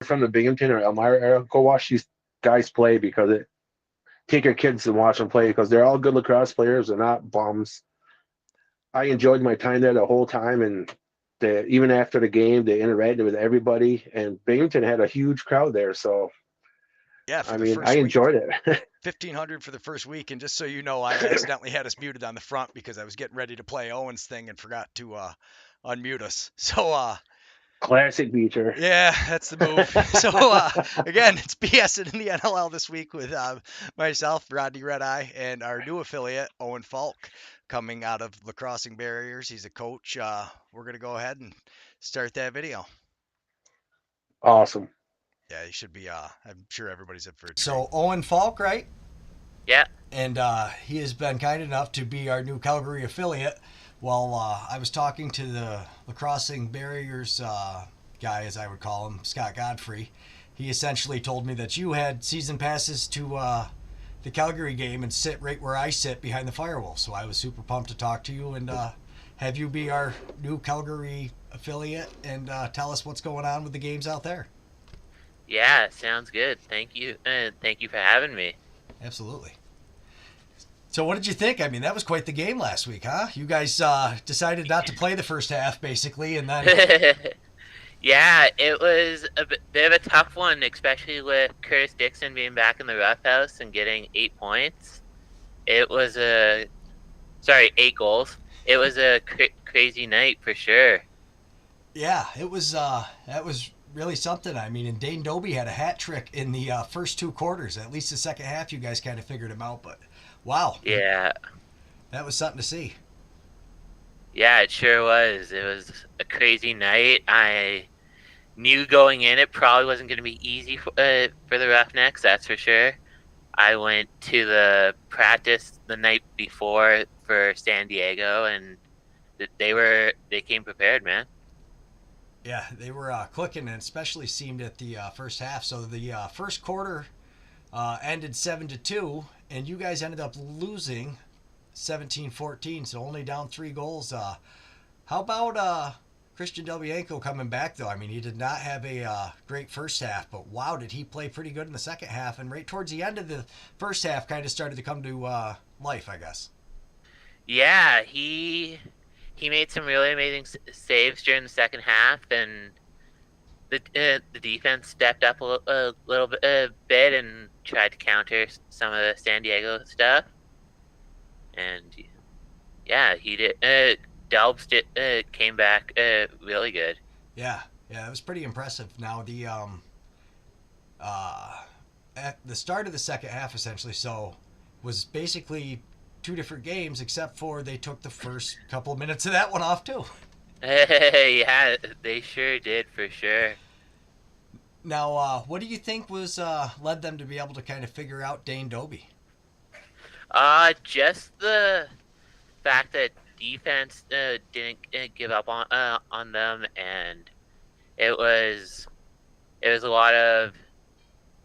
from the Binghamton or Elmira area, go watch these guys play because it take your kids and watch them play because they're all good lacrosse players. They're not bums. I enjoyed my time there the whole time, and even after the game, they interacted with everybody. And Binghamton had a huge crowd there, so Yeah, for I the mean, I first week, enjoyed it. 1,500 for the first week. And just so you know, I accidentally had us muted on the front because I was getting ready to play Owen's thing and forgot to unmute us. So, Classic Beecher. yeah, that's the move. So, again, it's BS in the NLL this week with myself, Rodney Redeye, and our new affiliate, Owen Falk, coming out of Lacrossing Barriers. He's a coach. We're going to go ahead and start that video. Awesome. Yeah, he should be. I'm sure everybody's up for a treat. So Owen Falk, right? Yeah. And he has been kind enough to be our new Calgary affiliate. Well, I was talking to the Lacrossing Barriers guy, as I would call him, Scott Godfrey. He essentially told me that you had season passes to the Calgary game and sit right where I sit behind the firewall. So I was super pumped to talk to you and have you be our new Calgary affiliate and tell us what's going on with the games out there. Yeah, sounds good. Thank you. Thank you for having me. Absolutely. So what did you think? I mean, that was quite the game last week, huh? You guys decided not to play the first half, basically, and then... Yeah, it was a bit of a tough one, especially with Curtis Dixon being back in the roughhouse and getting 8 points. It was 8 goals. It was a crazy night for sure. Yeah, it was. That was really something. I mean, and Dane Doby had a hat trick in the first 2 quarters. At least the second half, you guys kind of figured him out. But wow, Yeah. that was something to see. Yeah, it sure was. It was a crazy night. I knew going in it probably wasn't going to be easy for the Roughnecks, that's for sure. I went to the practice the night before for San Diego, and they came prepared, man. Yeah, they were clicking, and especially seemed at the first half. So the first quarter ended 7-2, and you guys ended up losing 17-14, so only down 3 goals. How about Christian Delbianco coming back, though? I mean, he did not have a great first half, but wow, did he play pretty good in the second half. And right towards the end of the first half kind of started to come to life, I guess. Yeah, he made some really amazing saves during the second half, and the defense stepped up a little bit and tried to counter some of the San Diego stuff. And yeah, he did. Delbs came back really good. Yeah, it was pretty impressive. Now at the start of the second half, essentially, so was basically 2 different games, except for they took the first couple of minutes of that one off too. Yeah, they sure did for sure. Now, what do you think was led them to be able to kind of figure out Dane Doby? Just the fact that defense didn't give up on them, and it was a lot of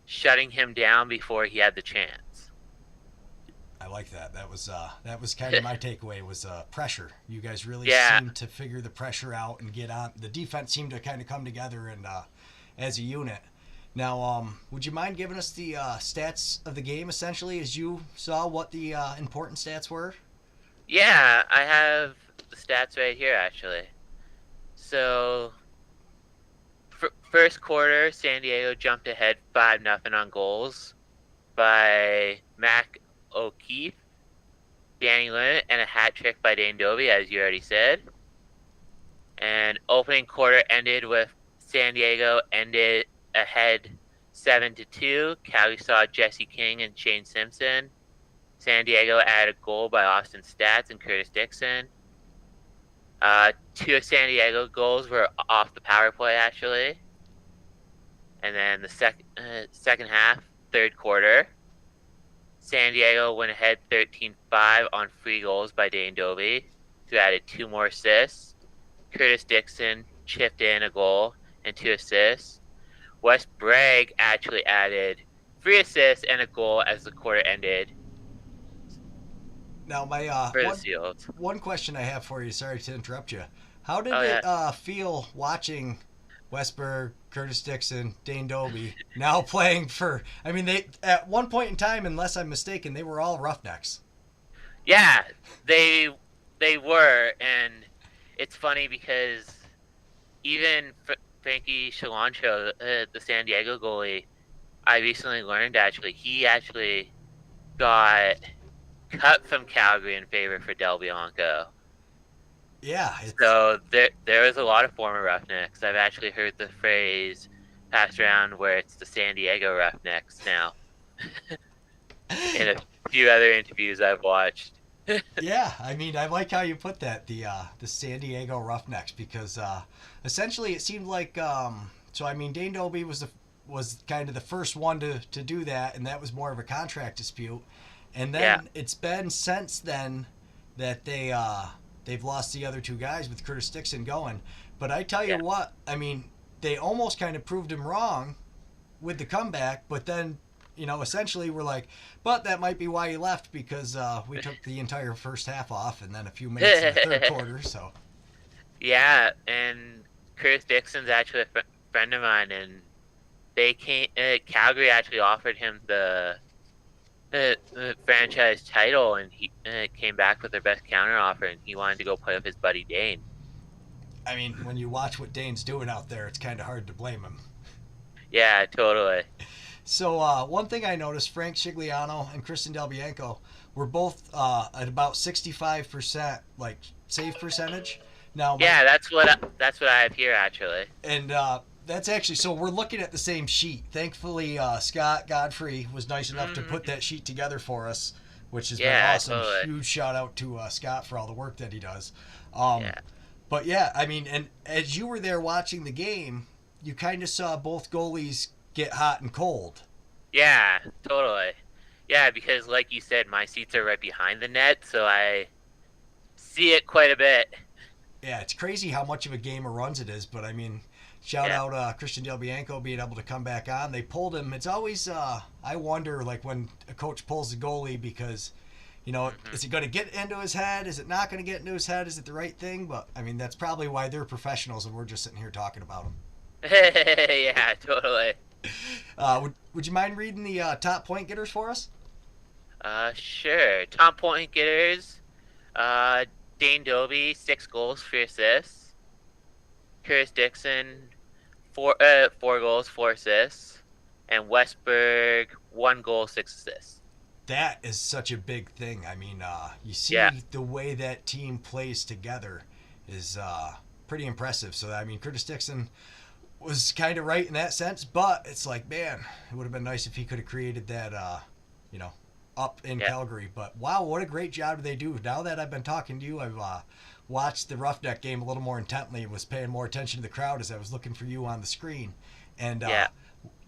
shutting him down before he had the chance. I like that. That was kind of my takeaway was pressure. You guys really Yeah. seemed to figure the pressure out and get on. The defense seemed to kind of come together and as a unit. Now, would you mind giving us the stats of the game, essentially, as you saw what the important stats were? Yeah, I have the stats right here, actually. So, first quarter, San Diego jumped ahead 5-0 on goals by Mac O'Keefe, Danny Lynn, and a hat trick by Dane Doby, as you already said. And opening quarter ended with San Diego ended ahead 7-2. Calgary saw Jesse King and Shane Simpson. San Diego added a goal by Austin Stats and Curtis Dixon. 2 of San Diego goals were off the power play, actually. And then the second half, third quarter, San Diego went ahead 13-5 on 3 goals by Dane Doby, who added 2 more assists. Curtis Dixon chipped in a goal and 2 assists. Wes Bragg actually added 3 assists and a goal as the quarter ended. Now, my one question I have for you, sorry to interrupt you. How did Oh, it yeah. feel watching Westberg, Curtis Dixon, Dane Doby, now playing for. I mean, they at one point in time, unless I'm mistaken, they were all Roughnecks. Yeah, they were, and it's funny because even Frankie Shalancho, the San Diego goalie, I recently learned he actually got cut from Calgary in favor for Del Bianco. Yeah. So there is a lot of former Roughnecks. I've actually heard the phrase passed around where it's the San Diego Roughnecks now. In a few other interviews I've watched. Yeah, I mean, I like how you put that, the San Diego Roughnecks, because essentially it seemed like so I mean, Dane Doby was kind of the first one to do that, and that was more of a contract dispute. And then it's been since then that they've lost the other two guys with Curtis Dixon going. But I tell you what, I mean, they almost kind of proved him wrong with the comeback, but then, you know, essentially we're like, but that might be why he left, because we took the entire first half off and then a few minutes in the third quarter. So yeah, and Curtis Dixon's actually a friend of mine, and they came. Calgary actually offered him the franchise title, and he came back with their best counter offer, and he wanted to go play with his buddy Dane. I mean, when you watch what Dane's doing out there, it's kind of hard to blame him. Yeah, totally. So one thing I noticed, Frank Shigliano and Kristen Del Bianco were both at about 65% like save percentage. Now, that's what I have here actually. And that's actually, so we're looking at the same sheet. Thankfully, Scott Godfrey was nice enough to put that sheet together for us, which has been awesome. Totally. Huge shout out to Scott for all the work that he does. But yeah, I mean, and as you were there watching the game, you kind of saw both goalies get hot and cold. Yeah, totally. Yeah, because like you said, my seats are right behind the net, so I see it quite a bit. Yeah, it's crazy how much of a game of runs it is, but I mean, shout out Christian Del Bianco being able to come back on. They pulled him. It's always, I wonder, like, when a coach pulls the goalie, because, you know, is it going to get into his head? Is it not going to get into his head? Is it the right thing? But, I mean, that's probably why they're professionals and we're just sitting here talking about them. Yeah, totally. Would you mind reading the top point getters for us? Sure. Top point getters, Dane Doby, 6 goals, 3 assists. Curtis Dixon, 4 goals, 4 assists. And Westberg, 1 goal, 6 assists. That is such a big thing. I mean, you see the way that team plays together is pretty impressive. So, I mean, Curtis Dixon was kind of right in that sense, but it's like, man, it would have been nice if he could have created that, you know, up in Calgary. But wow, what a great job they do. Now that I've been talking to you, I've watched the Roughneck game a little more intently and was paying more attention to the crowd as I was looking for you on the screen. And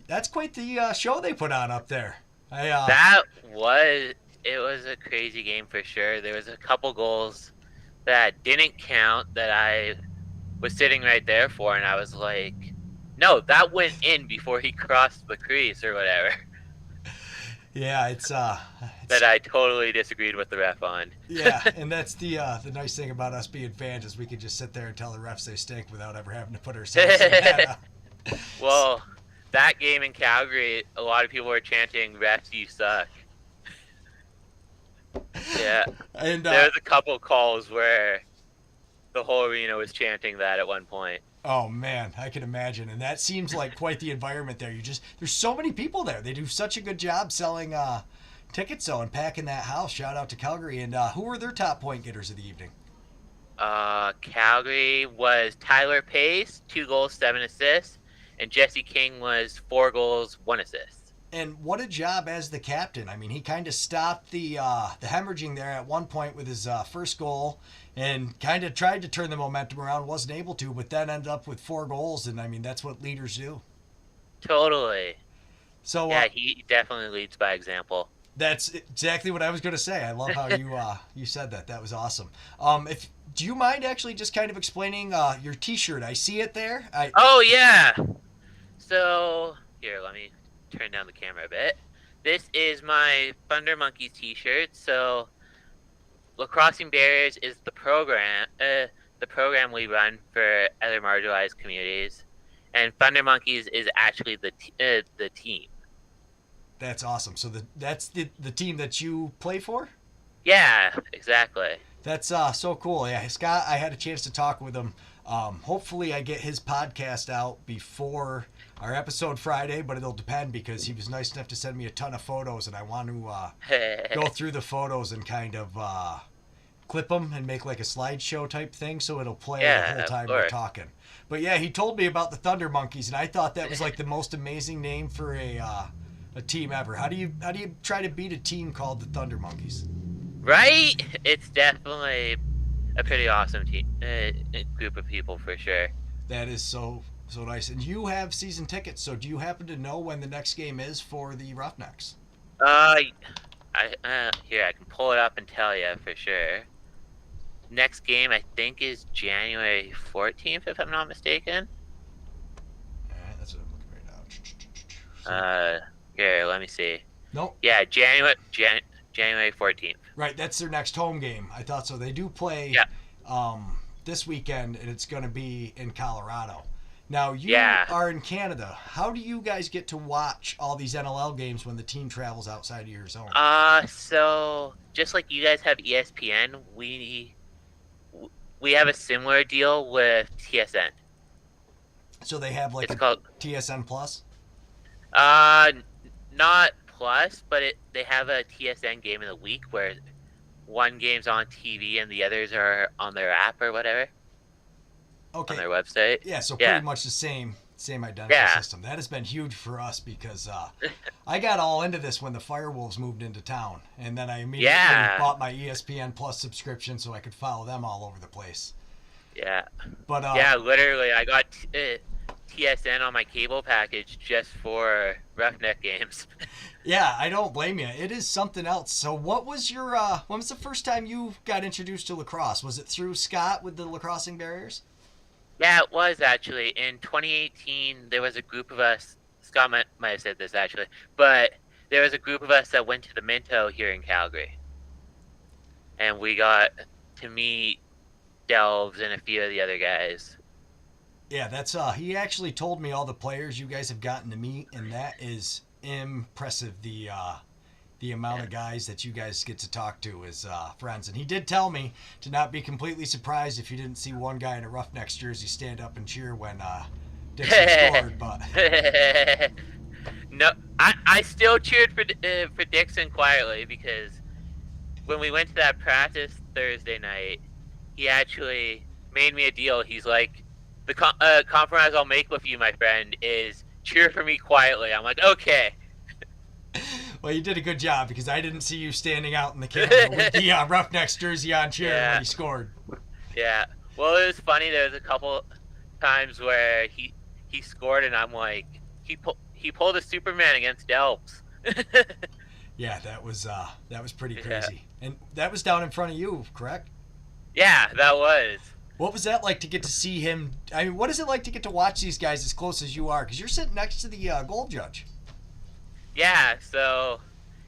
that's quite the show they put on up there. It was a crazy game for sure. There was a couple goals that didn't count that I was sitting right there for, and I was like, no, that went in before he crossed the crease or whatever. Yeah, it's that I totally disagreed with the ref on. Yeah, and that's the nice thing about us being fans is we can just sit there and tell the refs they stink without ever having to put ourselves in that. Well, that game in Calgary, a lot of people were chanting, "Refs, you suck." Yeah, and there was a couple calls where the whole arena was chanting that at one point. Oh man, I can imagine, and that seems like quite the environment there. There's so many people there. They do such a good job selling tickets, though, and packing that house. Shout out to Calgary. And who were their top point getters of the evening? Calgary was Tyler Pace, 2 goals, 7 assists, and Jesse King was 4 goals, 1 assist. And what a job as the captain. I mean, he kind of stopped the hemorrhaging there at one point with his first goal and kind of tried to turn the momentum around, wasn't able to, but then ended up with 4 goals. And, I mean, that's what leaders do. Totally. So yeah, he definitely leads by example. That's exactly what I was going to say. I love how you said that. That was awesome. Do you mind actually just kind of explaining your T-shirt? I see it there. Oh, yeah. So, here, let me turn down the camera a bit. This is my Thunder Monkeys T-shirt. So, Lacrossing Barriers is the program we run for other marginalized communities. and Thunder Monkeys is actually the team. That's awesome. So that's the team that you play for? Yeah, exactly. That's so cool. Yeah, Scott, I had a chance to talk with him. Hopefully I get his podcast out before our episode Friday, but it'll depend because he was nice enough to send me a ton of photos, and I want to go through the photos and kind of clip them and make like a slideshow type thing so it'll play the whole time we're talking. But yeah, he told me about the Thunder Monkeys, and I thought that was like the most amazing name for a team ever. How do you try to beat a team called the Thunder Monkeys? Right? It's definitely a pretty awesome team, group of people for sure. That is so nice. And you have season tickets, so do you happen to know when the next game is for the Roughnecks? Here, I can pull it up and tell you for sure. Next game, I think, is January 14th, if I'm not mistaken. Alright, that's what I'm looking right now. Here, let me see. Nope. Yeah, January 14th. Right, that's their next home game. I thought so. They do play this weekend, and it's going to be in Colorado. Now, you are in Canada. How do you guys get to watch all these NLL games when the team travels outside of your zone? So just like you guys have ESPN, we have a similar deal with TSN. So they have like it's called TSN Plus? Not Plus, but they have a TSN game in the week where one game's on TV and the others are on their app or whatever. Okay. On their website. Yeah, so pretty much the same identical system. That has been huge for us because I got all into this when the Firewolves moved into town, and then I immediately bought my ESPN Plus subscription so I could follow them all over the place. Yeah. But literally, I got TSN on my cable package just for Roughneck games. Yeah, I don't blame you. It is something else. So what was your when was the first time you got introduced to lacrosse? Was it through Scott with the Lacrossing Barriers? Yeah, it was actually. In 2018, there was a group of us, Scott might have said this actually, but there was a group of us that went to the Minto here in Calgary. And we got to meet Delves and a few of the other guys. Yeah, that's he actually told me all the players you guys have gotten to meet, and that is impressive. The amount of guys that you guys get to talk to as friends. And he did tell me to not be completely surprised if you didn't see one guy in a Roughnecks jersey stand up and cheer when Dixon scored. But no, I still cheered for Dixon quietly because when we went to that practice Thursday night, he actually made me a deal. He's like, the compromise I'll make with you, my friend, is cheer for me quietly. I'm like, okay. Well, you did a good job because I didn't see you standing out in the camera with the Roughnecks jersey on cheering when he scored. Yeah. Well, it was funny. There was a couple times where he scored, and I'm like, he pulled a Superman against Delps. Yeah, that was pretty crazy. And that was down in front of you, correct? Yeah, that was. What was that like to get to see him? I mean, what is it like to get to watch these guys as close as you are? Because you're sitting next to the goal judge. Yeah, so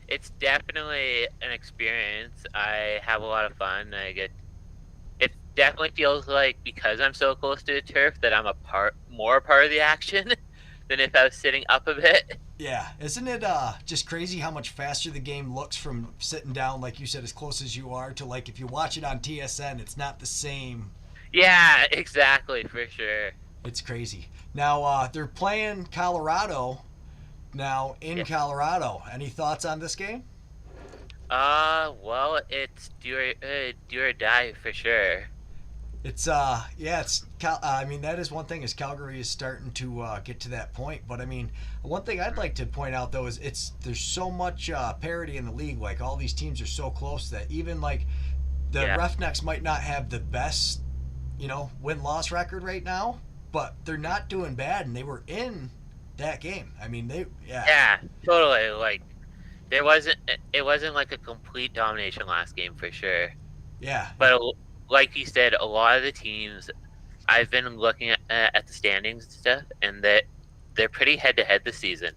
it's definitely an experience. I have a lot of fun. It definitely feels like because I'm so close to the turf that I'm more part of the action than if I was sitting up a bit. Yeah, isn't it just crazy how much faster the game looks from sitting down, like you said, as close as you are, to like if you watch it on TSN, it's not the same. Yeah, exactly, for sure. It's crazy. Now they're playing Colorado. Now in Colorado, any thoughts on this game? Well, it's do or die for sure. It's I mean, that is one thing, is Calgary is starting to get to that point. But I mean, one thing I'd like to point out though is there's so much parity in the league. Like all these teams are so close that even like the Roughnecks might not have the best, win-loss record right now, but they're not doing bad, and they were in that game. I mean, Yeah, totally. Like it wasn't like a complete domination last game for sure. Yeah. But like you said, a lot of the teams, I've been looking at the standings and stuff, and that they're pretty head to head this season.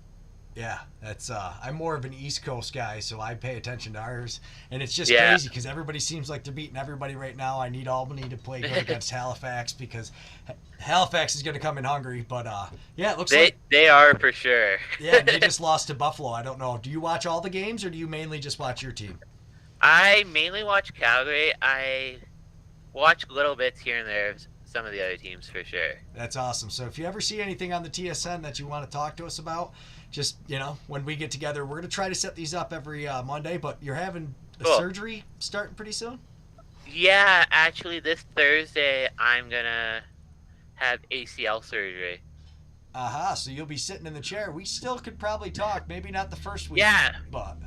Yeah, that's I'm more of an East Coast guy, so I pay attention to ours, and it's just Yeah. crazy because everybody seems like they're beating everybody right now. I need Albany to play good against Halifax because Halifax is going to come in hungry. But yeah, it looks like They are for sure. yeah, and they just lost to Buffalo. I don't know. Do you watch all the games or do you mainly just watch your team? I mainly watch Calgary. I watch little bits here and there of some of the other teams for sure. That's awesome. So if you ever see anything on the TSN that you want to talk to us about, just when we get together, we're going to try to set these up every Monday. But you're having a Cool. surgery starting pretty soon. Yeah, actually, this Thursday I'm gonna have ACL surgery. Aha, so you'll be sitting in the chair. We still could probably talk. Maybe not the first week. Yeah. But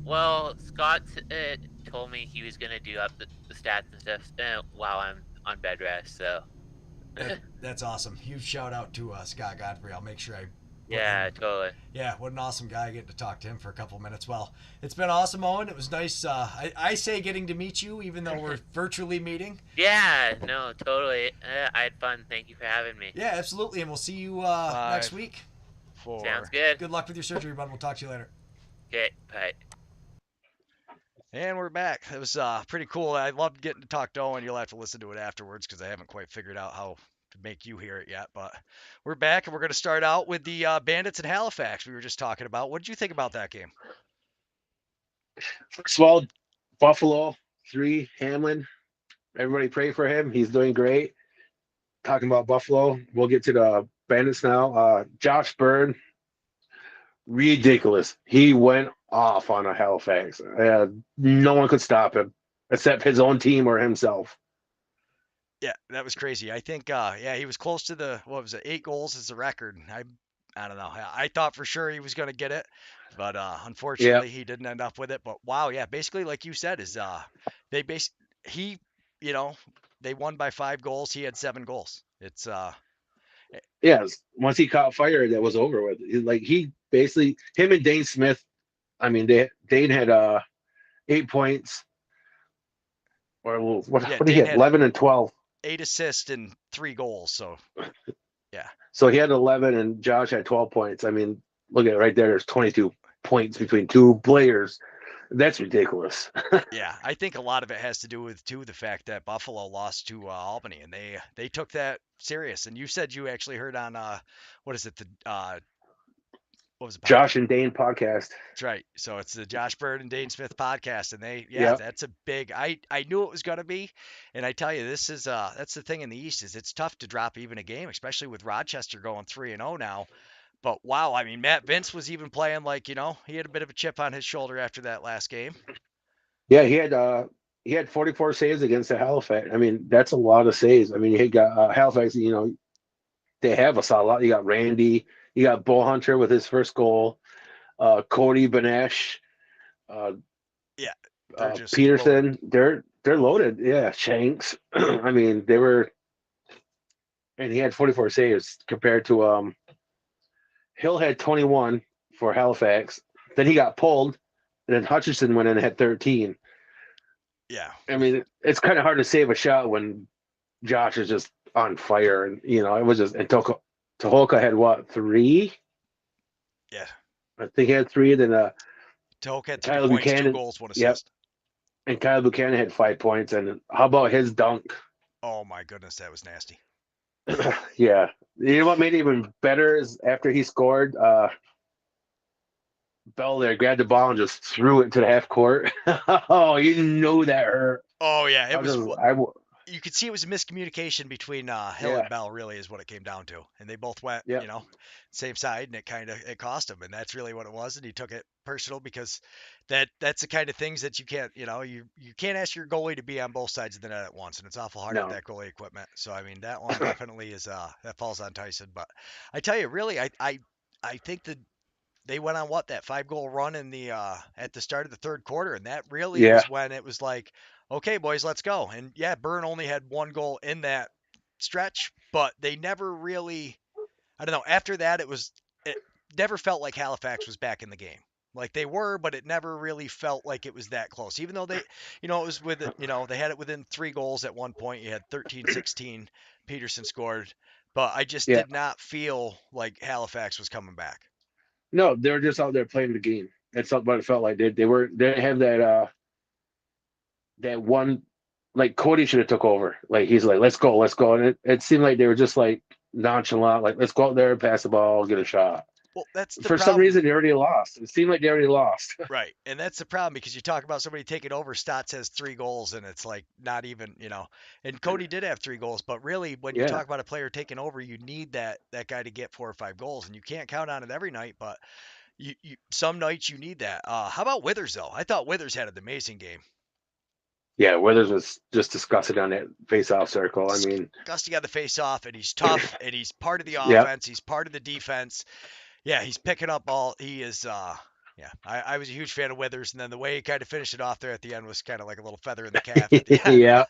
Well, Scott told me he was gonna do up the stats and stuff while I'm on bed rest. So that's awesome. Huge shout out to Scott Godfrey. I'll make sure I. yeah, totally. Yeah, what an awesome guy getting to talk to him for a couple minutes. Well, it's been awesome, Owen. It was nice. I say getting to meet you, even though we're virtually meeting. Yeah, no, totally. I had fun. Thank you for having me. Yeah, absolutely. And we'll see you next week. 4. Sounds good. Good luck with your surgery, bud. We'll talk to you later. Okay, bye. And we're back. It was pretty cool. I loved getting to talk to Owen. You'll have to listen to it afterwards because I haven't quite figured out how to make you hear it yet. But we're back, and we're going to start out with the Bandits in Halifax we were just talking about. What did you think about that game? First of all, Buffalo 3, Hamlin. Everybody pray for him. He's doing great. Talking about Buffalo, we'll get to the Bandits now. Josh Byrne, ridiculous. He went off on a Halifax. No one could stop him except his own team or himself. Yeah, that was crazy. I think, yeah, he was close to the, what was it, 8 goals is the record. I don't know. I thought for sure he was going to get it, but unfortunately he didn't end up with it. But wow, yeah, basically like you said, is they he, they won by 5 goals. He had 7 goals. It's Yes, once he caught fire, that was over with. He basically, him and Dane Smith. I mean, Dane had 8 points, or what Yeah, did he Dane have? had 11 and 12. 8 assists and 3 goals. So yeah, So he had 11, and Josh had 12 points. I mean, look at it right there. There's 22 points between 2 players. That's ridiculous. yeah. I think a lot of it has to do with too the fact that Buffalo lost to Albany, and they took that serious. And you said you actually heard on what is it, the what was it? Josh and Dane podcast. That's right. So it's the Josh Bird and Dane Smith podcast, and Yep. that's a big. I knew it was gonna be, and I tell you, this is that's the thing in the East is it's tough to drop even a game, especially with Rochester going 3-0 now. But wow, I mean, Matt Vince was even playing like he had a bit of a chip on his shoulder after that last game. Yeah, he had 44 saves against the Halifax. I mean, that's a lot of saves. I mean, he got Halifax. They have a solid. You got Randy. You got Bull Hunter with his first goal. Cody Banesh. Yeah, they're just Peterson. They're loaded. Yeah, Shanks. I mean, they were, and he had 44 saves compared to Hill had 21 for Halifax. Then he got pulled, and then Hutchinson went in and had 13. Yeah, I mean, it's kind of hard to save a shot when Josh is just on fire, and it was just, and Tohoka had what, 3? yeah. I think he had 3. Then Toke had 3 Tyler points, 2 Buchanan. goals, 1 Yep. assist. And Kyle Buchanan had 5 points. And how about his dunk? Oh my goodness, that was nasty. Yeah. You know what made it even better is after he scored, Bell there grabbed the ball and just threw it to the half court. Oh, you know that hurt. Oh yeah, it was. I, You could see it was a miscommunication between Hill Yeah. and Bell, really, is what it came down to, and they both went, Yep. same side, and it cost him, and that's really what it was, and he took it personal because that's the kind of things that you can't, you can't ask your goalie to be on both sides of the net at once, and it's awful hard No. with that goalie equipment. So I mean, that one definitely is that falls on Tyson. But I tell you, really, I think that they went on that 5-goal run in the at the start of the third quarter, and that really Yeah. was when it was like, okay, boys, let's go. And yeah, Byrne only had 1 goal in that stretch, but they never really, I don't know. After that, it never felt like Halifax was back in the game. Like they were, but it never really felt like it was that close. Even though they, it was with, they had it within 3 goals at one point. You had 13-16. Peterson scored, but I just Yeah. did not feel like Halifax was coming back. No, they were just out there playing the game. That's what it felt like. They didn't have that one, like Cody should have took over. Like he's like, let's go. And it seemed like they were just like nonchalant, like let's go out there, pass the ball, get a shot. Well, that's the For some problem. reason, they already lost. It seemed like they already lost. Right. And that's the problem because you talk about somebody taking over. Stotts has 3 goals, and it's like not even, and Cody did have 3 goals. But really, when you Yeah. talk about a player taking over, you need that guy to get 4 or 5 goals. And you can't count on it every night, but you some nights you need that. How about Withers, though? I thought Withers had an amazing game. Yeah, Withers was just disgusted on that face-off circle. I mean, Gusty got the face off, and he's tough, and he's part of the Yep. offense. He's part of the defense. Yeah, he's picking up all. He is. Yeah, I was a huge fan of Withers, and then the way he kind of finished it off there at the end was kind of like a little feather in the cap. At the end. yeah,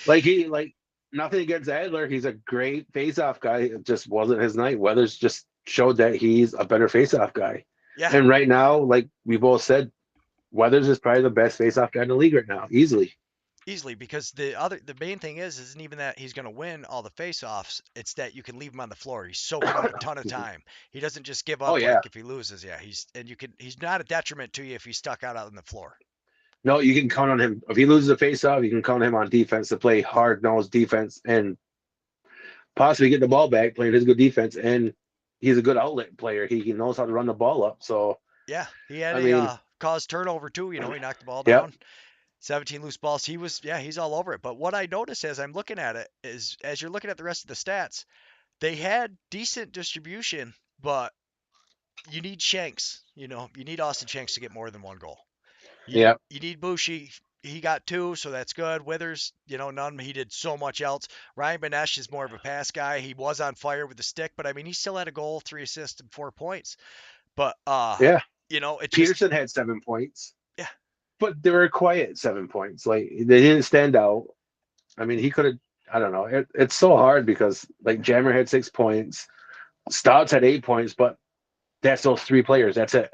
like nothing against Adler. He's a great face-off guy. It just wasn't his night. Weathers just showed that he's a better face-off guy. Yeah. And right now, like we both said, Weathers is probably the best face-off guy in the league right now, easily. Easily, because the main thing isn't even that he's going to win all the face-offs. It's that you can leave him on the floor. He's soaking up a ton of time. He doesn't just give up yeah. like if he loses. Yeah, he's not a detriment to you if he's stuck out on the floor. No, you can count on him. If he loses a face-off, you can count on him on defense to play hard-nosed defense and possibly get the ball back, playing his good defense. And he's a good outlet player. He knows how to run the ball up. So yeah, he had caused turnover too. He knocked the ball Yep. down. 17 loose balls. He's all over it. But what I noticed as I'm looking at it is, as you're looking at the rest of the stats, they had decent distribution, but you need Shanks. You need Austin Shanks to get more than 1 goal. You need Bushi. He got 2, so that's good. Withers, none. He did so much else. Ryan Benesh is more of a pass guy. He was on fire with the stick, but I mean, he still had a goal, 3 assists, and 4 points. But Peterson had 7 points. Yeah. But they were quiet 7 points. Like they didn't stand out. I mean, he could have. I don't know. It's so hard because like Jammer had 6 points, Stouts had 8 points, but that's those 3 players. That's it.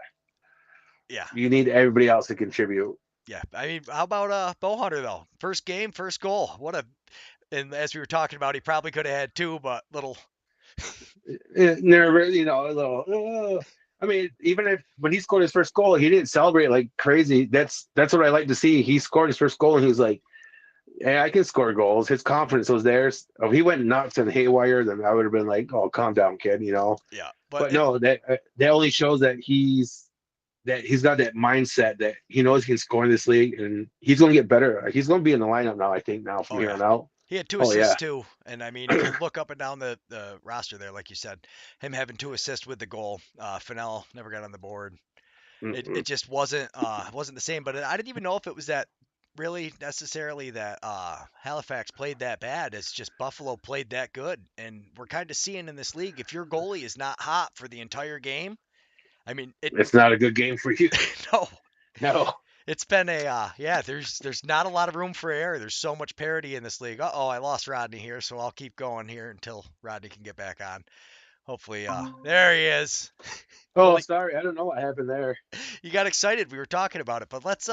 Yeah. You need everybody else to contribute. Yeah. I mean, how about Bowhunter though? First game, first goal. And as we were talking about, he probably could have had 2, but little. Nervous, a little. I mean, even when he scored his first goal, he didn't celebrate like crazy. That's what I like to see. He scored his first goal, and he was like, "Hey, I can score goals." His confidence was there. If he went nuts and haywire, then I would have been like, "Oh, calm down, kid," Yeah, but no, that only shows that he's got that mindset that he knows he can score in this league, and he's going to get better. He's going to be in the lineup now, I think, from here on out. He had 2 assists too, and I mean, if you look up and down the roster there, like you said, him having 2 assists with the goal. Fennell never got on the board. It just wasn't the same. But I didn't even know if it was that really necessarily that Halifax played that bad. It's just Buffalo played that good, and we're kind of seeing in this league if your goalie is not hot for the entire game. I mean, it's not a good game for you. No. It's been there's not a lot of room for error. There's so much parity in this league. I lost Rodney here, so I'll keep going here until Rodney can get back on. Hopefully, there he is. Oh, sorry. I don't know what happened there. You got excited. We were talking about it, but let's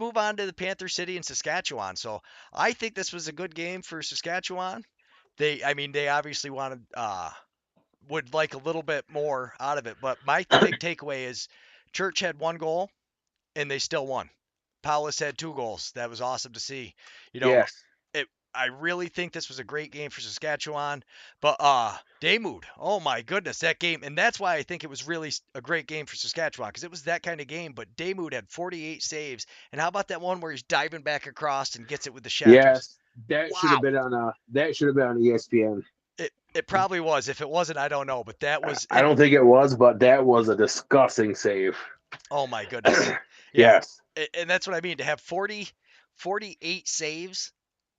move on to the Panther City in Saskatchewan. So I think this was a good game for Saskatchewan. They obviously would like a little bit more out of it, but my big takeaway is Church had 1 goal. And they still won. Paulus had 2 goals. That was awesome to see. Yes. I really think this was a great game for Saskatchewan. But Damoud, oh my goodness, that game. And that's why I think it was really a great game for Saskatchewan, because it was that kind of game. But Damoud had 48 saves. And how about that one where he's diving back across and gets it with the shaft? Yes, that should have been on ESPN. It probably was. If it wasn't, I don't know. But that was. I don't think it was, but that was a disgusting save. Oh my goodness. Yes. And that's what I mean, to have 48 saves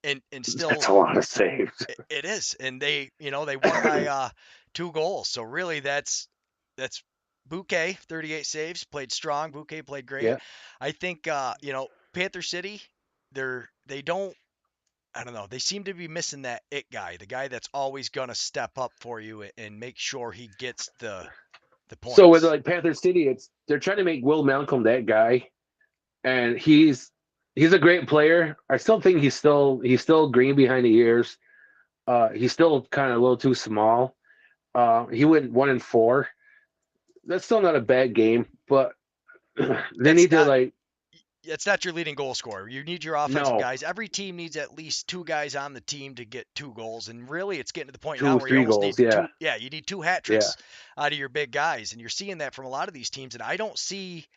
and still. That's a lot of saves. It is. And they won by 2 goals. So really that's Bouquet, 38 saves, played strong. Bouquet played great. Yeah. I think, Panther City, they don't, I don't know. They seem to be missing that it guy, the guy that's always going to step up for you and make sure he gets the points. So with like Panther City, they're trying to make Will Malcolm that guy, and he's a great player. I still think he's still green behind the ears. He's still kind of a little too small. He went 1-4. that's still not a bad game, but they That's need to not- like It's not your leading goal scorer. You need your offensive no guys. Every team needs at least 2 guys on the team to get 2 goals. And really, it's getting to the point now two, where you three almost goals. need Yeah, 2. Yeah, you need 2 hat tricks out of your big guys. And you're seeing that from a lot of these teams. And I don't see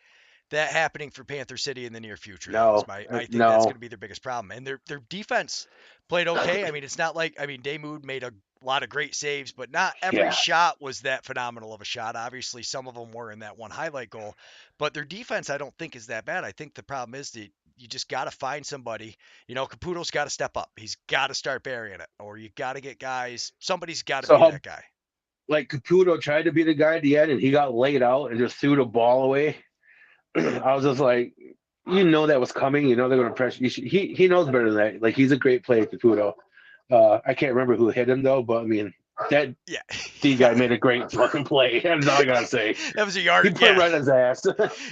that happening for Panther City in the near future. no, I think that's no, going to be their biggest problem. And their defense played okay. I mean, it's not like Damoud made a lot of great saves, but not every yeah. shot was that phenomenal of a shot. Obviously, some of them were in that one highlight goal, but their defense I don't think is that bad. I think the problem is that you just got to find somebody. Caputo's got to step up. He's got to start burying it, or you got to get guys. Somebody's got to So be that guy. like Caputo tried to be the guy at the end, and he got laid out and just threw the ball away. I was just like, that was coming. They're going to pressure. He knows better than that. Like he's a great player, Caputo. I can't remember who hit him though, but I mean that Yeah, D guy made a great fucking play. That's all I gotta say. that was a yard. He put it right in his ass.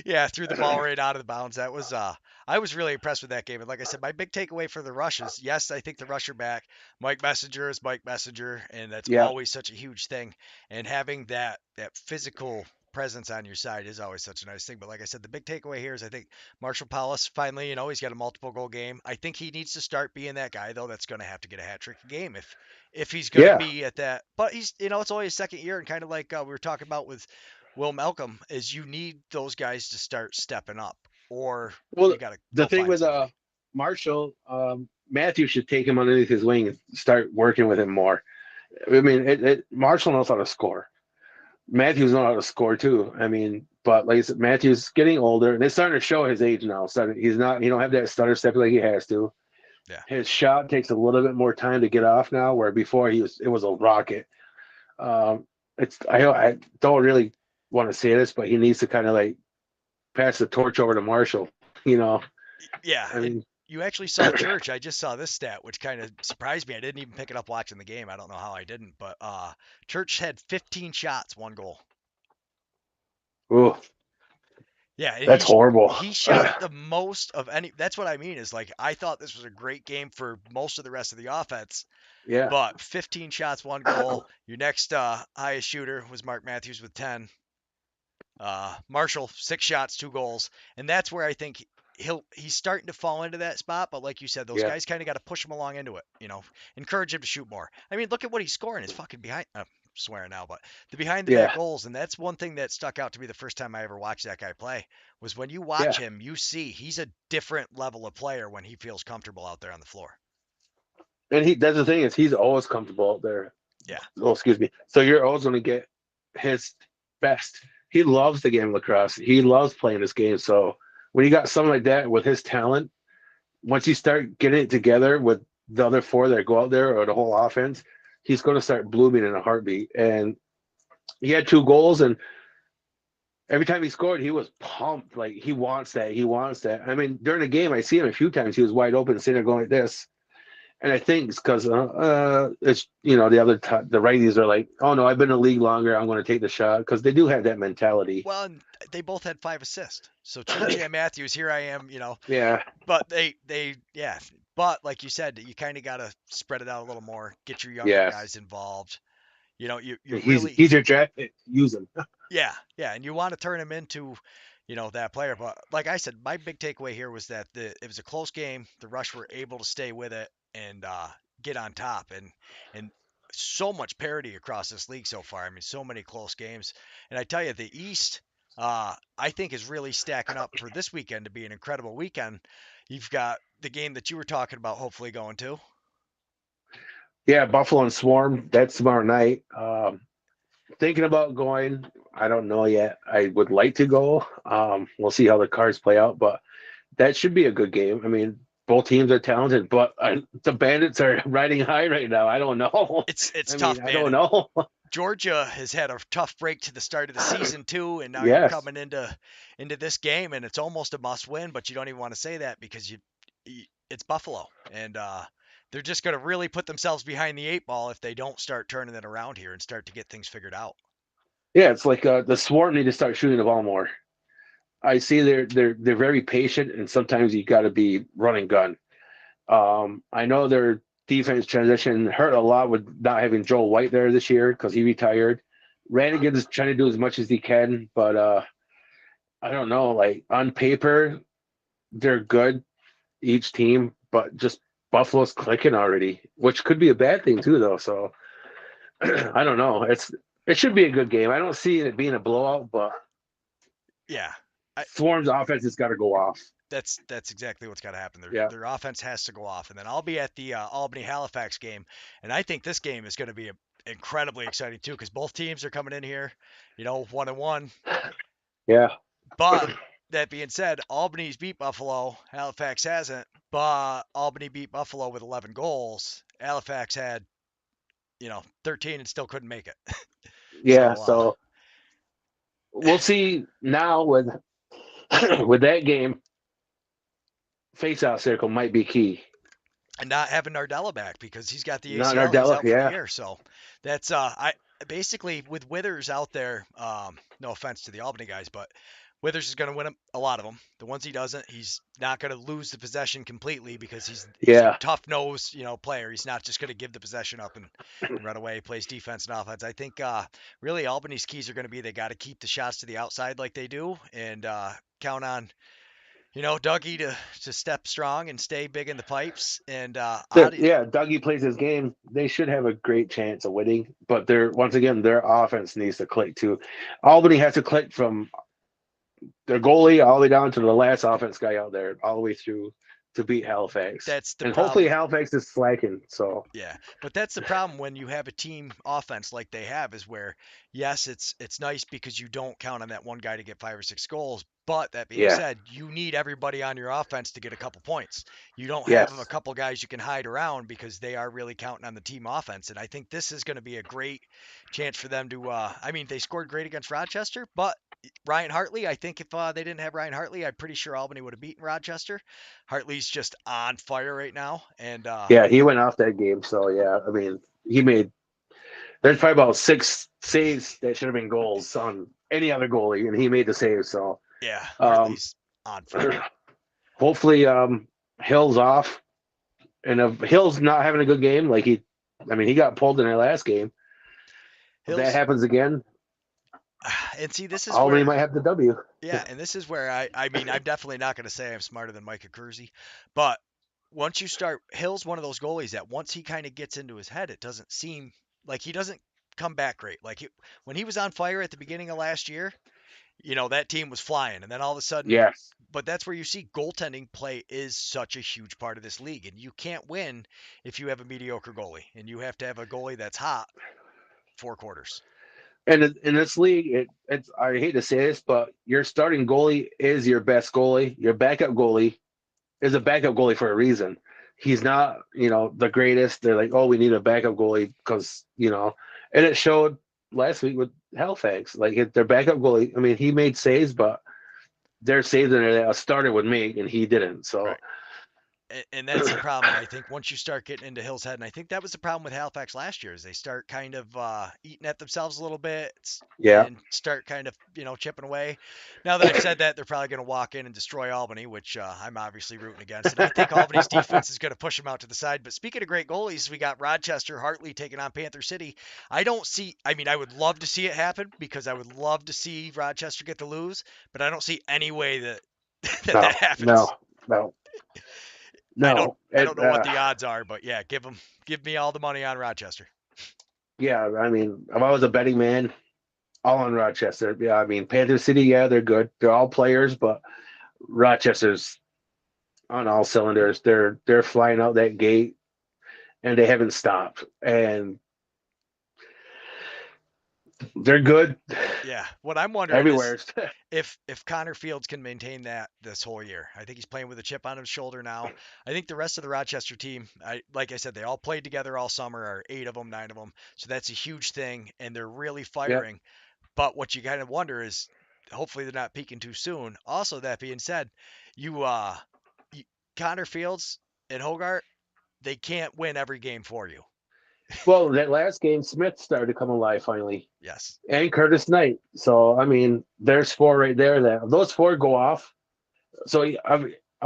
Yeah, threw the ball right out of the bounds. That was I was really impressed with that game. And like I said, my big takeaway for the rushes, yes, I think the rusher back, Mike Messenger is Mike Messenger, and that's Yeah. always such a huge thing. And having that physical presence on your side is always such a nice thing. But like I said, the big takeaway here is I think Marshall Paulus finally, he's got a multiple goal game. I think he needs to start being that guy though that's going to have to get a hat trick a game if he's going to Yeah. be at that. But he's it's only his second year, and kind of like we were talking about with Will Malcolm, is you need those guys to start stepping up, or Well, you got to. the thing with Marshall, Matthew should take him underneath his wing and start working with him more. I mean, Marshall knows how to score. Matthews knows how to score too. I mean, but like I said, Matthews getting older, and it's starting to show his age now. So he's not, he don't have that stutter step like he has to. Yeah. His shot takes a little bit more time to get off now, where before it was a rocket. I don't really want to say this, but he needs to kind of like pass the torch over to Marshall. Yeah, I mean, you actually saw Church. I just saw this stat, which kind of surprised me. I didn't even pick it up watching the game. I don't know how I didn't, but Church had 15 shots, 1 goal. ooh, Yeah, that's horrible. He shot the most of any. That's what I mean. Is like I thought this was a great game for most of the rest of the offense. Yeah. But 15 shots, 1 goal. Your next highest shooter was Mark Matthews with 10. Marshall 6 shots, 2 goals, and that's where I think he's starting to fall into that spot. But like you said, those guys kind of got to push him along into it. Encourage him to shoot more. I mean, look at what he's scoring. It's fucking behind. I'm swearing now, but the behind the back goals, and that's one thing that stuck out to me the first time I ever watched that guy play. Was when you watch him, you see he's a different level of player when he feels comfortable out there on the floor. And that's the thing is he's always comfortable out there. Yeah. Oh, excuse me. So you're always going to get his best. He loves the game of lacrosse. He loves playing this game. So when you got someone like that with his talent, once you start getting it together with the other 4 that go out there or the whole offense, he's going to start blooming in a heartbeat. And he had 2 goals, and every time he scored, he was pumped. Like he wants that. He wants that. I mean, during the game, I see him a few times. He was wide open, sitting there going like this. And I think it's because it's the righties are like, oh no, I've been in the league longer. I'm going to take the shot, because they do have that mentality. Well, and they both had 5 assists. So Church and Matthews, here I am, Yeah. But they But like you said, you kind of got to spread it out a little more. Get your younger guys involved. He's your draft pick. Use him. Yeah, and you want to turn him into, that player. But like I said, my big takeaway here was that it was a close game. The Rush were able to stay with it and get on top, and so much parity across this league so far. I mean, so many close games. And I tell you, the East, I think is really stacking up for this weekend to be an incredible weekend. You've got the game that you were talking about, hopefully going to. Yeah, Buffalo and Swarm. That's tomorrow night. Thinking about going. I don't know yet. I would like to go. We'll see how the cards play out, but that should be a good game. I mean, both teams are talented, but the Bandits are riding high right now. I don't know. It's tough, man. I don't know. Georgia has had a tough break to the start of the season too, and now you're coming into this game, and it's almost a must-win. But you don't even want to say that because it's Buffalo, and they're just going to really put themselves behind the 8 ball if they don't start turning it around here and start to get things figured out. Yeah, it's like the Swarm need to start shooting the ball more. I see they're very patient, and sometimes you got to be run and gun. I know their defense transition hurt a lot with not having Joel White there this year because he retired. Rannigan is trying to do as much as he can, but I don't know. Like on paper, they're good, each team, but just Buffalo's clicking already, which could be a bad thing too, though. So I don't know. It should be a good game. I don't see it being a blowout, but Yeah. Swarm's offense has got to go off. That's exactly what's got to happen. Yeah. Their offense has to go off, and then I'll be at the Albany Halifax game, and I think this game is going to be incredibly exciting too, because both teams are coming in here, 1-1. Yeah. But that being said, Albany's beat Buffalo, Halifax hasn't. But Albany beat Buffalo with 11 goals. Halifax had 13 and still couldn't make it. Yeah. So we'll see now with that game. Face-off circle might be key. And not having Nardella back because he's got the ACL. Not Nardella, he's out for yeah. the year. So that's I basically with Withers out there. No offense to the Albany guys, but Withers is going to win a lot of them. The ones he doesn't, he's not going to lose the possession completely because he's a tough-nosed, player. He's not just going to give the possession up and run away. He plays defense and offense. I think really Albany's keys are going to be they got to keep the shots to the outside like they do and count on Dougie to step strong and stay big in the pipes. And Dougie plays his game. They should have a great chance of winning, but their offense needs to click too. Albany has to click from their goalie all the way down to the last offense guy out there, all the way through to beat Halifax. That's the and problem. Hopefully Halifax is slacking. So yeah, but that's the problem when you have a team offense like they have is where yes, it's nice because you don't count on that one guy to get 5 or 6 goals. But that being said, you need everybody on your offense to get a couple points. You don't have a couple guys you can hide around because they are really counting on the team offense. And I think this is going to be a great chance for them to. They scored great against Rochester, but Ryan Hartley, I think if they didn't have Ryan Hartley, I'm pretty sure Albany would have beaten Rochester. Hartley's just on fire right now, and he went off that game. So he made. There's probably about 6 saves that should have been goals on any other goalie, and he made the save. So. Yeah, Hartley's on fire. Hopefully, Hill's off, and if Hill's not having a good game, he got pulled in their last game. If that happens again, and see, this is Albany where might have the W. Yeah, and this is where I'm definitely not going to say I'm smarter than Micah Kersey, but once you start, Hill's one of those goalies that once he kind of gets into his head, it doesn't seem like he doesn't come back great. When he was on fire at the beginning of last year. That team was flying, and then all of a sudden, yes. But that's where you see goaltending play is such a huge part of this league, and you can't win if you have a mediocre goalie, and you have to have a goalie that's hot 4 quarters. And in this league, it's I hate to say this, but your starting goalie is your best goalie. Your backup goalie is a backup goalie for a reason. He's not, the greatest. They're like, oh, we need a backup goalie because, and it showed last week with Halifax, their backup goalie. He made saves, but their saves in there that a starter would make, and he didn't. So, right. And that's the problem. I think once you start getting into Hill's head, and I think that was the problem with Halifax last year, is they start kind of eating at themselves a little bit, and start kind of chipping away. Now that I've said that, they're probably going to walk in and destroy Albany, which I'm obviously rooting against. And I think Albany's defense is going to push them out to the side. But speaking of great goalies, we got Rochester Hartley taking on Panther City. I would love to see it happen because I would love to see Rochester get the lose, but I don't see any way that that happens. No. I don't know what the odds are, but yeah, give me all the money on Rochester. Yeah, if I was a betting man, all on Rochester. Yeah, Panther City, they're good. They're all players, but Rochester's on all cylinders. They're flying out that gate, and they haven't stopped. And they're good. Yeah. What I'm wondering everywhere is if Connor Fields can maintain that this whole year. I think he's playing with a chip on his shoulder now. I think the rest of the Rochester team, like I said, they all played together all summer, or 8 of them, 9 of them. So that's a huge thing, and they're really firing. Yep. But what you kind of wonder is, hopefully they're not peaking too soon. Also, that being said, Connor Fields and Hogarth, they can't win every game for you. Well, that last game, Smith started to come alive finally. Yes. And Curtis Knight. So, there's 4 right there. That those 4 go off. So,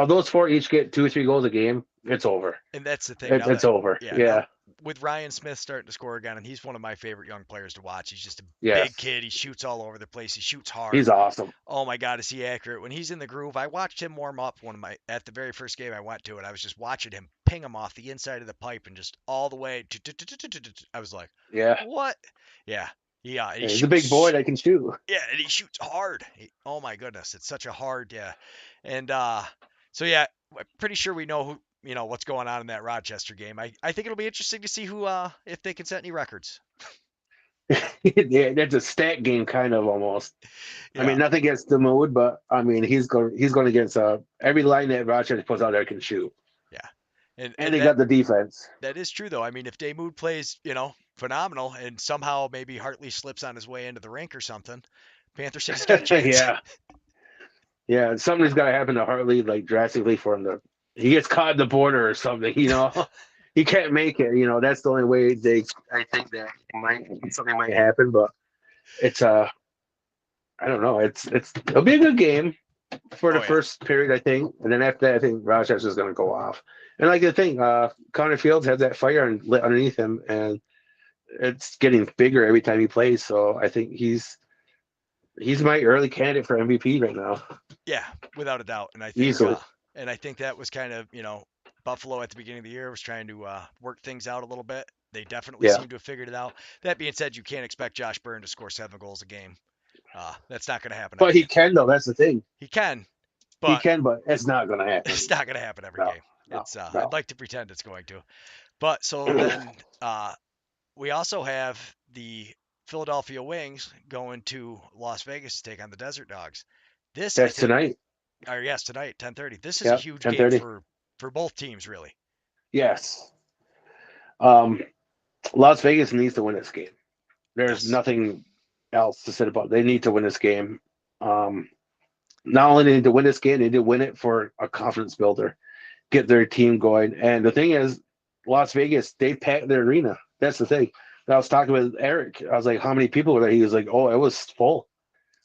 those 4 each get 2 or 3 goals a game, it's over. And that's the thing. It's over. Yeah. with Ryan Smith starting to score again, and he's one of my favorite young players to watch. He's just a Yes. big kid. He shoots all over the place. He shoots hard. He's awesome. Oh my God, is he accurate? When he's in the groove, I watched him warm up at the very first game I went to, and I was just watching him ping him off the inside of the pipe and just all the way. I was like, Yeah. what? Yeah. Yeah, and he He's a big boy that can shoot. Yeah, and he shoots hard. Oh my goodness, it's such a hard, yeah. And so yeah, I'm pretty sure we know what's going on in that Rochester game. I think it'll be interesting to see who if they can set any records. Yeah, that's a stat game kind of almost. Yeah. I mean, nothing against the mood, but I mean, he's going against every line that Rochester puts out there can shoot. Yeah. And they got the defense. That is true though. I mean, if Damoud plays, phenomenal, and somehow maybe Hartley slips on his way into the rink or something, Panther City's got a chance. Yeah, something's got to happen to Hartley, like drastically for him to. He gets caught at the border or something, He can't make it, That's the only way I think that something might happen, but it's I don't know. It'll be a good game for the first period, I think, and then after that, I think Rochester's going to go off. And like the thing, Connor Fields has that fire lit underneath him, and it's getting bigger every time he plays. So I think he's my early candidate for MVP right now. Yeah, without a doubt. And I think easily. And I think that was kind of, Buffalo at the beginning of the year was trying to work things out a little bit. They definitely seem to have figured it out. That being said, you can't expect Josh Byrne to score 7 goals a game. That's not going to happen. But he can, though. That's the thing. He can, but it's not going to happen. It's not going to happen every game. No. I'd like to pretend it's going to. But so then we also have the Philadelphia Wings going to Las Vegas to take on the Desert Dogs. That's tonight. Yes, tonight, 10:30. This is a huge game for both teams, really. Yes. Las Vegas needs to win this game. There's nothing else to say about it. They need to win this game. Not only do they need to win this game, they need to win it for a confidence builder, get their team going. And the thing is, Las Vegas, they packed their arena. That's the thing. I was talking with Eric. I was like, how many people were there? He was like, oh, it was full.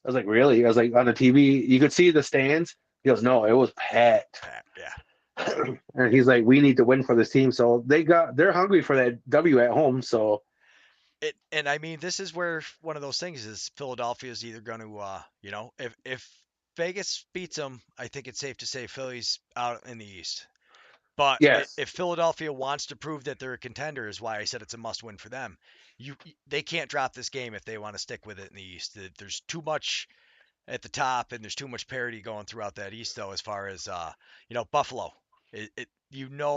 I was like, really? I was like, on the TV, you could see the stands. He goes, no, it was packed. Yeah. And he's like, we need to win for this team. So they're hungry for that W at home. So and I mean, this is where one of those things is Philadelphia is either going to, if Vegas beats them, I think it's safe to say Philly's out in the East. But if Philadelphia wants to prove that they're a contender, is why I said it's a must-win for them. They can't drop this game if they want to stick with it in the East. There's too much at the top, and there's too much parity going throughout that East, though, as far as, Buffalo.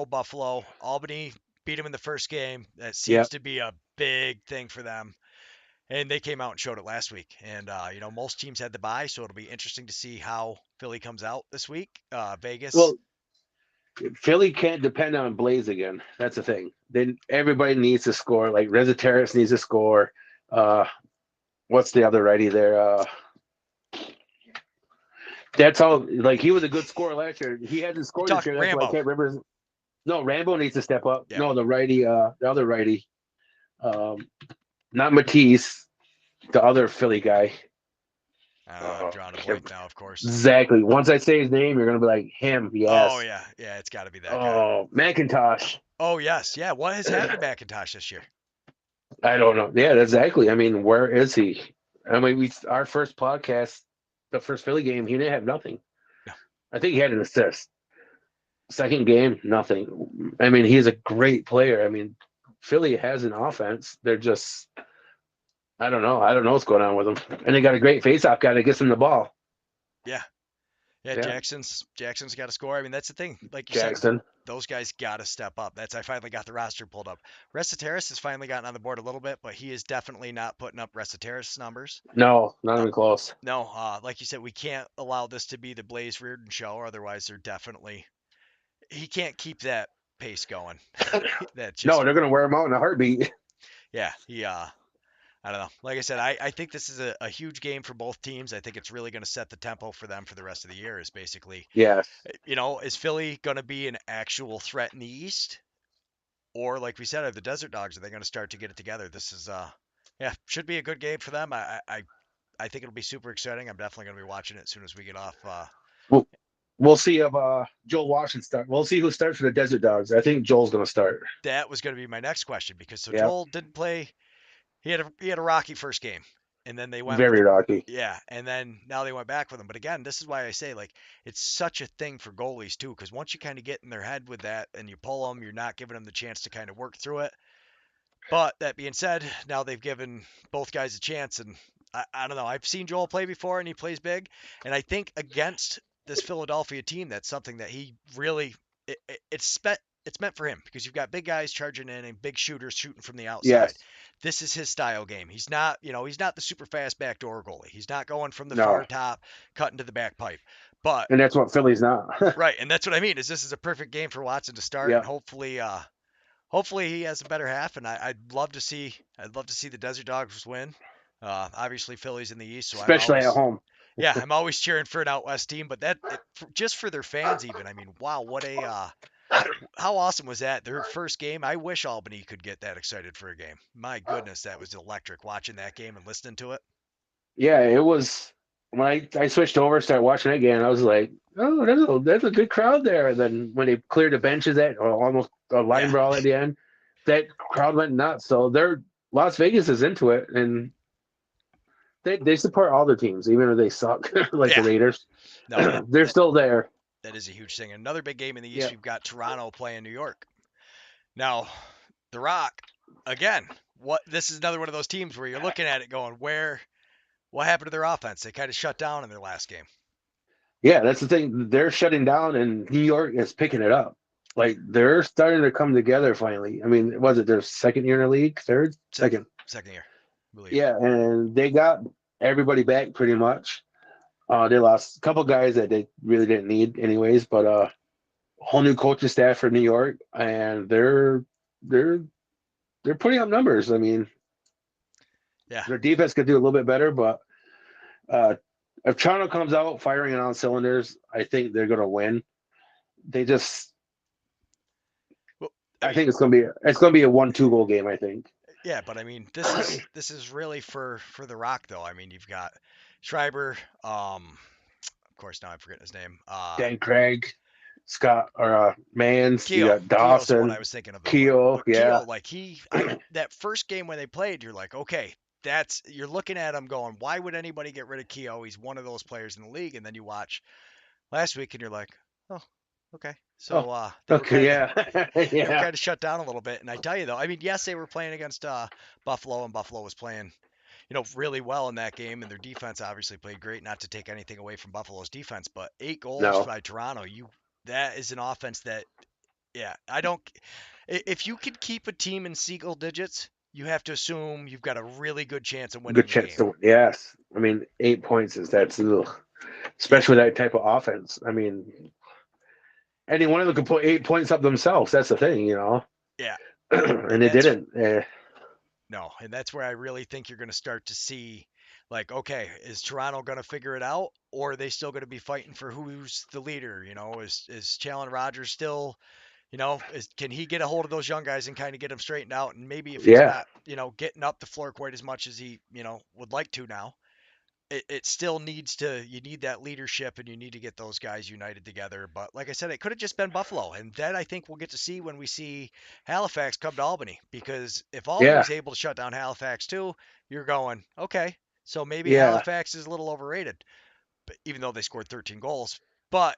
Buffalo. Albany beat them in the first game. That seems to be a big thing for them. And they came out and showed it last week. And, most teams had the bye, so it'll be interesting to see how Philly comes out this week. Vegas. Well, Philly can't depend on Blaze again. That's the thing. Then everybody needs to score. Like Rezataris needs to score. What's the other righty there? That's all. Like he was a good scorer last year. He hasn't scored this year. That's why I can't remember. No, Rambo needs to step up. Yeah. No, the righty, the other righty, not Matisse, the other Philly guy. I'm drawing a blank now, of course. Exactly. Once I say his name, you're gonna be like him. Yes. Oh yeah, it's got to be that guy. Oh, McIntosh. Oh yes, yeah. What has happened to McIntosh this year? I don't know. Yeah, exactly. I mean, where is he? I mean, our first podcast, the first Philly game, he didn't have nothing. No. I think he had an assist. Second game, nothing. I mean, he's a great player. I mean, Philly has an offense. They're just, I don't know. I don't know what's going on with them. And they got a great faceoff guy that gets them the ball. Yeah. Jackson's got to score. I mean, that's the thing. Like you said, those guys got to step up. I finally got the roster pulled up. Rezataris has finally gotten on the board a little bit, but he is definitely not putting up Rezataris numbers. No, not even close. No, like you said, we can't allow this to be the Blaze Reardon show. Otherwise, he can't keep that pace going. No, they're going to wear him out in a heartbeat. Yeah, I don't know. Like I said, I think this is a huge game for both teams. I think it's really going to set the tempo for them for the rest of the year. Is basically, is Philly going to be an actual threat in the East, or like we said, are the Desert Dogs, are they going to start to get it together? This is should be a good game for them. I think it'll be super exciting. I'm definitely going to be watching it as soon as we get off. We'll see if Joel Washington start. We'll see who starts for the Desert Dogs. I think Joel's going to start. That was going to be my next question because so Yeah, Joel didn't play. He had a rocky first game, and then they went with very him. rocky. Yeah, and then now they went back with him. But again, this is why I say like it's such a thing for goalies too, because once you kind of get in their head with that and you pull them, you're not giving them the chance to kind of work through it. But that being said, now they've given both guys a chance, and I don't know. I've seen Joel play before, and he plays big, and I think against this Philadelphia team, that's something that he really it's meant for him because you've got big guys charging in and big shooters shooting from the outside. Yes. This is his style game. He's not, he's not the super fast backdoor goalie. He's not going from the No. far top, cutting to the back pipe. But And that's what Philly's not. right, and that's what I mean is this is a perfect game for Watson to start, and Yeah. hopefully he has a better half, and I'd love to see the Desert Dogs win. Obviously Philly's in the East, so Especially at home. I'm always cheering for an out West team. But just for their fans, even I mean, wow, what a how awesome was that? Their first game. I wish Albany could get that excited for a game. My goodness, that was electric watching that game and listening to it. Yeah, it was when I switched over, started watching it again. I was like, oh, there's a good crowd there. And then when they cleared the benches at or almost a line Yeah. brawl at the end, that crowd went nuts. So Las Vegas is into it, and they support all their teams, even if they suck, like Yeah. the Raiders. No, They're still there. that is a huge thing. Another big game in the East. Yeah. You've got Toronto playing New York. Now, The Rock again. This is another one of those teams where you're looking at it going, what happened to their offense? They kind of shut down in their last game. Yeah, that's the thing. They're shutting down, and New York is picking it up. Like they're starting to come together finally. I mean, was it their second year in the league? Third, second. Second year, I believe. Yeah, and they got everybody back pretty much. They lost a couple guys that they really didn't need anyways, but whole new coaching staff for New York, and they're putting up numbers. I mean, Yeah. their defense could do a little bit better, but if Toronto comes out firing on cylinders, I think they're going to win. They just, I think it's going to be a 1-2 goal game. I think. Yeah, but I mean, this is really for The Rock though. I mean, you've got Schreiber, of course now I'm forgetting his name. Dan Craig, Scott or Mans, you got Keogh's Dawson, what I was thinking of. Keogh, yeah. Keogh, like that first game when they played, you're like, okay, you're looking at him going, why would anybody get rid of Keogh? He's one of those players in the league. And then you watch last week and you're like, oh, okay. So Okay, yeah, they were yeah, kind of shut down a little bit. And I tell you though, I mean, yes, they were playing against Buffalo, and Buffalo was playing, really well in that game, and their defense obviously played great. Not to take anything away from Buffalo's defense, but 8 goals No. by Toronto, that is an offense that, yeah, if you could keep a team in single digits, you have to assume you've got a really good chance of winning good the chance game. to. Yes, I mean 8 points that's ugh. Especially that type of offense. I mean, any one of them could put 8 points up themselves. That's the thing, Yeah. and they didn't. No, and that's where I really think you're going to start to see, like, okay, is Toronto going to figure it out, or are they still going to be fighting for who's the leader? Is Challen Rogers still, can he get a hold of those young guys and kind of get them straightened out? And maybe if he's not, getting up the floor quite as much as he, would like to now, it still you need that leadership, and you need to get those guys united together. But like I said, it could have just been Buffalo, and that I think we'll get to see when we see Halifax come to Albany, because if Albany's able to shut down Halifax too, you're going, okay, so maybe Halifax is a little overrated, but even though they scored 13 goals. But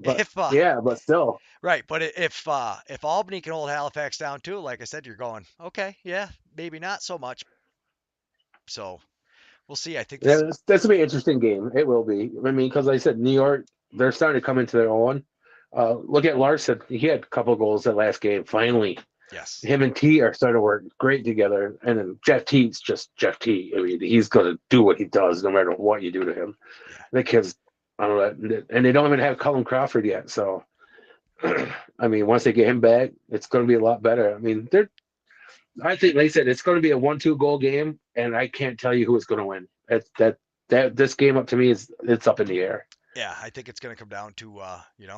but still, right. But if Albany can hold Halifax down too, like I said, you're going, okay, yeah, maybe not so much. So we'll see. I think that's gonna be an interesting game. It will be. I mean, because like I said, New York, they're starting to come into their own. Look at Larson. He had a couple goals that last game. Finally, yes. Him and T are starting to work great together. And then Jeff T's just Jeff T. I mean, he's gonna do what he does no matter what you do to him. Yeah. The kids, I don't know, and they don't even have Cullen Crawford yet. So, I mean, once they get him back, it's going to be a lot better. I mean, I think, like I said, it's going to be a 1-2 goal game, and I can't tell you who is going to win. That this game up to me it's up in the air. Yeah, I think it's going to come down to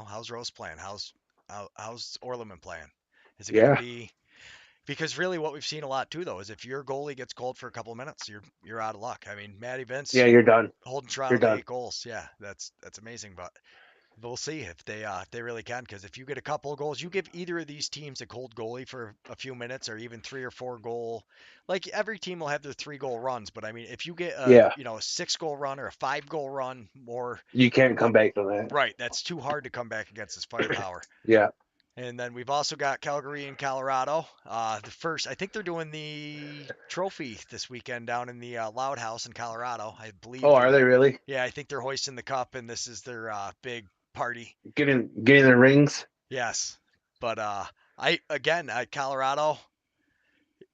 how's Rose playing, how's Orleman playing? Is it going to be, because really what we've seen a lot too though is if your goalie gets cold for a couple of minutes, you're out of luck. I mean, Matty Vince, you're done. Holding Toronto to 8 goals, yeah, that's amazing. But we'll see if they really can. Because if you get a couple of goals, you give either of these teams a cold goalie for a few minutes, or even 3 or 4 goal. Like every team will have their 3 goal runs, but I mean, if you get Yeah, a 6 goal run or a 5 goal run, more you can't come back from that. right, that's too hard to come back against this firepower. Yeah. And then we've also got Calgary and Colorado. The first, I think they're doing the trophy this weekend down in the Loud House in Colorado. I believe Oh, they're, are they really yeah, I think they're hoisting the cup, and this is their big party. getting the rings? Yes, but Colorado.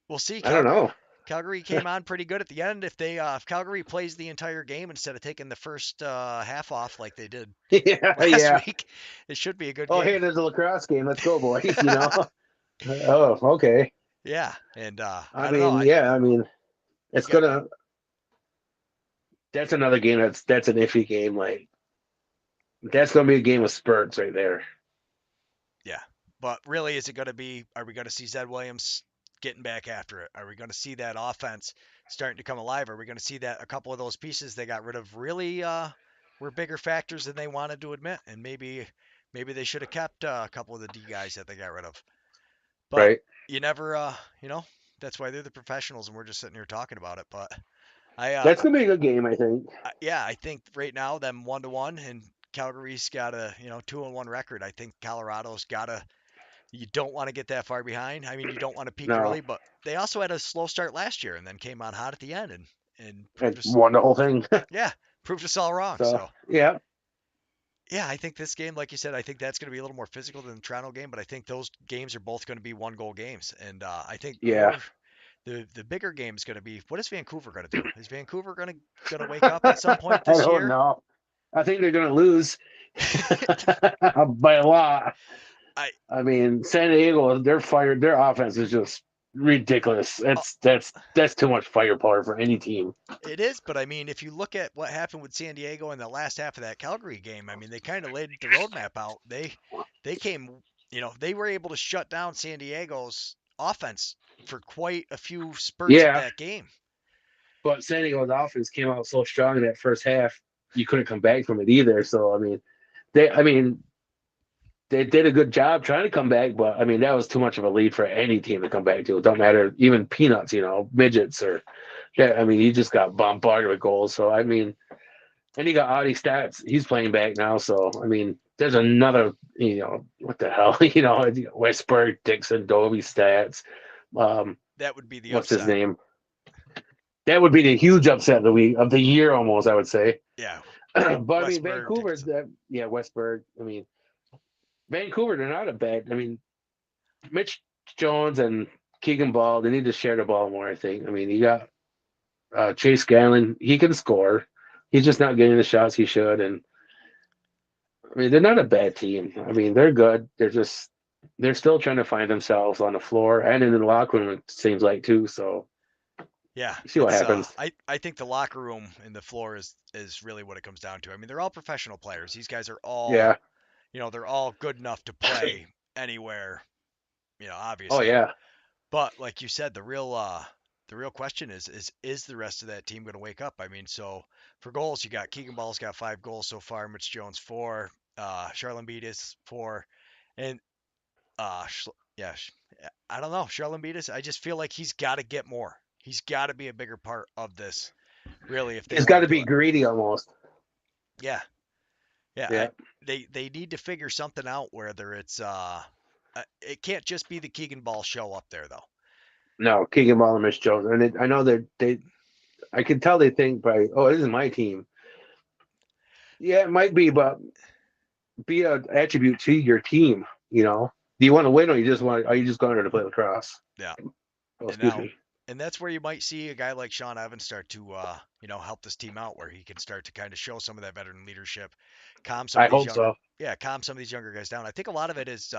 We'll see. I don't know. Calgary came on pretty good at the end. If Calgary plays the entire game instead of taking the first half off like they did Yeah, last yeah. week, it should be a good Oh, game. hey, there's a lacrosse game. Let's go, boys. Oh, okay. Yeah, and I I don't know. mean, yeah. I mean, You it's got gonna. That's another game. That's an iffy game. Like that's gonna be a game of spurts right there. Yeah. But really, is it going to be, are we going to see Zed Williams getting back after it? Are we going to see that offense starting to come alive? Are we going to see that a couple of those pieces they got rid of really were bigger factors than they wanted to admit? And maybe they should have kept a couple of the D guys that they got rid of. But Right. you never, that's why they're the professionals and we're just sitting here talking about it. But That's gonna be a good game, I think. yeah, I think right now them 1-1 and Calgary's got a 2-1 record. I think Colorado's got a. You don't want to get that far behind. I mean, you don't want to peak No, early, but they also had a slow start last year and then came on hot at the end and proved it us, won the whole thing. yeah, proved us all wrong. So So yeah, yeah, I think this game, like you said, I think that's going to be a little more physical than the Toronto game, but I think those games are both going to be 1 goal games, and I think yeah. the bigger game is going to be what is Vancouver going to do? Is Vancouver going to wake up at some point I this don't year? know. I think they're gonna lose by a lot. I I mean, San Diego, they're fired. Their offense is just ridiculous. uh, That's too much firepower for any team. It is, but I mean, if you look at what happened with San Diego in the last half of that Calgary game, I mean, they kind of laid the roadmap out. They came, they were able to shut down San Diego's offense for quite a few spurts of Yeah, that game. but San Diego's offense came out so strong in that first half, you couldn't come back from it either. So I mean, they did a good job trying to come back, but I mean, that was too much of a lead for any team to come back to. It don't matter, even peanuts, midgets or. Yeah, I mean, he just got bombarded with goals. So I mean, and he got Audie Stats. He's playing back now. So I mean, there's another. What the hell? Westberg, Dixon, Dovey Stats. That would be the What's his upset. name? That would be the huge upset of the year almost. I would say. Yeah, But I mean, Westberg, Vancouver's Dickinson. Westberg. I mean, Vancouver. They're not a bad. I mean, Mitch Jones and Keegan Ball. They need to share the ball more. I think. I mean, you got Chase Gallen. He can score. He's just not getting the shots he should. And I mean, they're not a bad team. I mean, they're good. They're still trying to find themselves on the floor and in the locker room. It seems like too. So Yeah, see what it's happens. I think the locker room and the floor is really what it comes down to. I mean, they're all professional players. These guys are all, Yeah. they're all good enough to play anywhere, Oh obviously. yeah. But like you said, the real question is the rest of that team going to wake up? I mean, so for goals, you got Keegan Ball's got 5 goals so far, Mitch Jones 4, Charlene Beatis 4, and yeah, I don't know, Charlene Beatis. I just feel like he's got to get more. He's got to be a bigger part of this, really, if they It's want got to to do be it. greedy almost. Yeah, yeah. Yeah. They need to figure something out. Whether it's it can't just be the Keegan Ball show up there though. No, Keegan Ball and Mitch Jones, and I know they. I can tell they think by, oh, this is my team. Yeah, it might be, but be an attribute to your team. Do you want to win, or are you just going there to play lacrosse? Yeah. Oh, And excuse now, me. and that's where you might see a guy like Sean Evans start to, help this team out, where he can start to kind of show some of that veteran leadership, calm some I of these hope younger, so. yeah, calm some of these younger guys down. I think a lot of it is,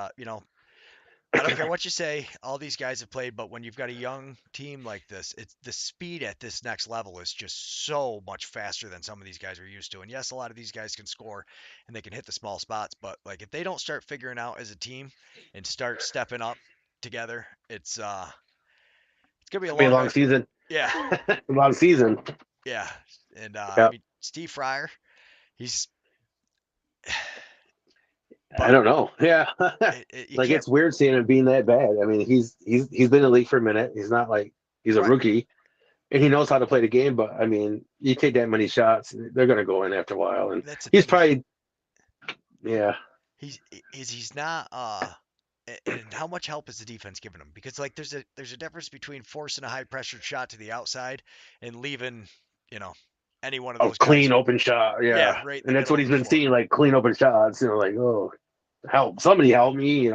I don't care what you say, all these guys have played, but when you've got a young team like this, it's the speed at this next level is just so much faster than some of these guys are used to. And yes, a lot of these guys can score and they can hit the small spots, but like if they don't start figuring out as a team and start stepping up together, it's gonna be a Be a long long night for. season. Yeah, Long season. yeah, and I Yeah. mean Steve Fryer, he's I don't know. Yeah, You like can't. it's weird seeing him being that bad. I mean, he's been in the league for a minute. He's not like he's a Right. rookie, and he knows how to play the game. But I mean, you take that many shots, they're going to go in after a while. And That's the he's thing. probably, yeah, He's not and how much help is the defense giving him? Because like there's a difference between forcing a high pressured shot to the outside and leaving, you know, any one of a those guys, clean open shot. yeah, Yeah, right in the and that's middle what of he's the been floor. seeing, like clean open shots. Like, oh, help, somebody help me,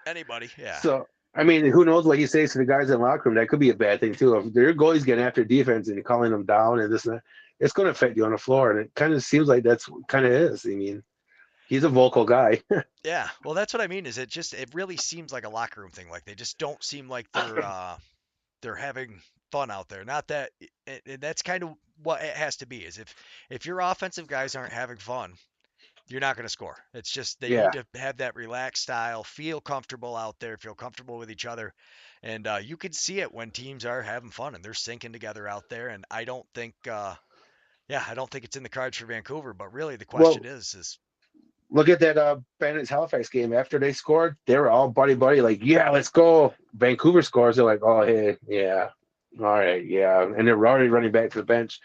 Anybody, yeah. So. I mean, who knows what he says to the guys in the locker room? That could be a bad thing too. If their goalie's getting after defense and calling them down and this and that, it's going to affect you on the floor. And it kind of seems like that's kind of is. I mean, he's a vocal guy. Yeah, well, that's what I mean. Is it really seems like a locker room thing. Like they just don't seem like they're having fun out there. Not that and that's kind of what it has to be. Is if your offensive guys aren't having fun, you're not going to score. It's just they Yeah. need to have that relaxed style, feel comfortable out there, feel comfortable with each other, and you can see it when teams are having fun and they're sinking together out there. And I don't think, I don't think it's in the cards for Vancouver. But really, the question Well, is look at that Bandits Halifax game. After they scored, they were all buddy buddy, like, yeah, let's go. Vancouver scores. They're like, oh, hey, yeah, all right, yeah, and they're already running back to the bench.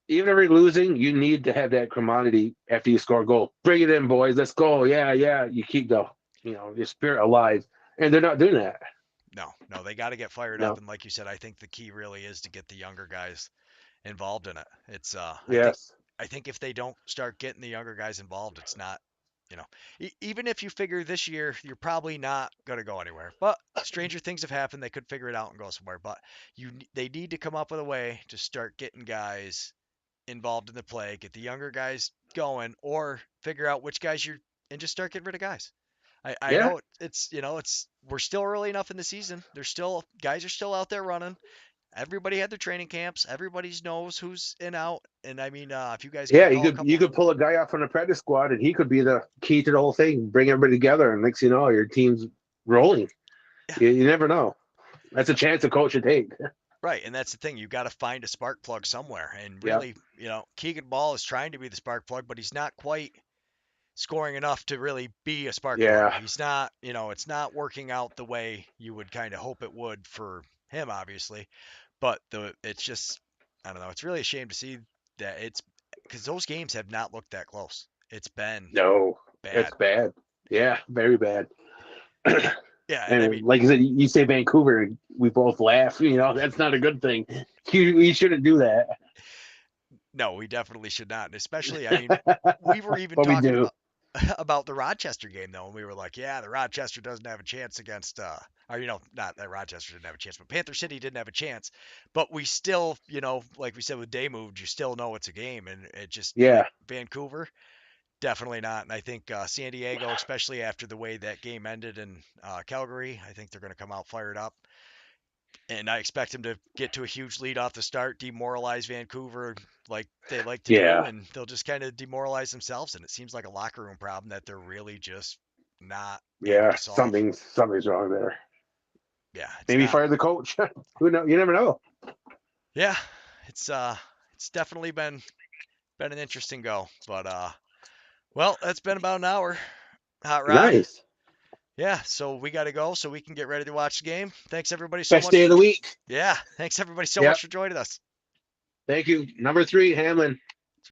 Even if you're losing, you need to have that commodity after you score a goal. Bring it in, boys. Let's go. Yeah, yeah. You keep your spirit alive, and they're not doing that. no, they got to get fired up. No. And like you said, I think the key really is to get the younger guys involved in it. It's Yes. I think if they don't start getting the younger guys involved, it's not, you know, even if you figure this year you're probably not going to go anywhere. But stranger things have happened. They could figure it out and go somewhere. But they need to come up with a way to start getting guys involved in the play, get the younger guys going, or figure out which guys you're and just start getting rid of guys. I Yeah. know it's we're still early enough in the season. There's still guys are still out there running. Everybody had their training camps. Everybody knows who's in out. And I mean, if you guys can Yeah. call a You couple, could pull a guy off from the practice squad, and he could be the key to the whole thing. Bring everybody together, and next you know, your team's rolling. yeah, You never know. That's a chance a coach should take. right. And that's the thing. You got to find a spark plug somewhere. And Yeah. really, Keegan Ball is trying to be the spark plug, but he's not quite scoring enough to really be a spark plug. Yeah. He's not, it's not working out the way you would kind of hope it would for him, obviously. But it's just, I don't know. It's really a shame to see that it's because those games have not looked that close. It's been No, it's bad. bad. Yeah, very bad. Yeah, and I And mean, like you said, you say Vancouver, we both laugh. That's not a good thing. You shouldn't do that. no, we definitely should not. And especially, I mean, we were even But we talking do. about the Rochester game though, and we were like, yeah, the Rochester doesn't have a chance against or not that Rochester didn't have a chance, but Panther City didn't have a chance. But we still, like we said with Day Moved, you still know it's a game, and it just Yeah. Vancouver, definitely not. And I think San Diego, especially after the way that game ended in Calgary, I think they're going to come out fired up. And I expect him to get to a huge lead off the start, demoralize Vancouver like they like to do, Yeah. and they'll just kind of demoralize themselves. And it seems like a locker room problem that they're really just not able Yeah. to solve. Something's wrong there. Yeah, it's Maybe not. fire the coach. Who know? You never know. Yeah, it's definitely been an interesting go. But well, that's been about an hour. Hot Rod. Nice. Yeah, so we got to go so we can get ready to watch the game. Thanks everybody so Best much day of for the week. yeah, thanks everybody so Yep. much for joining us. Thank you. Number 3, Hamlin.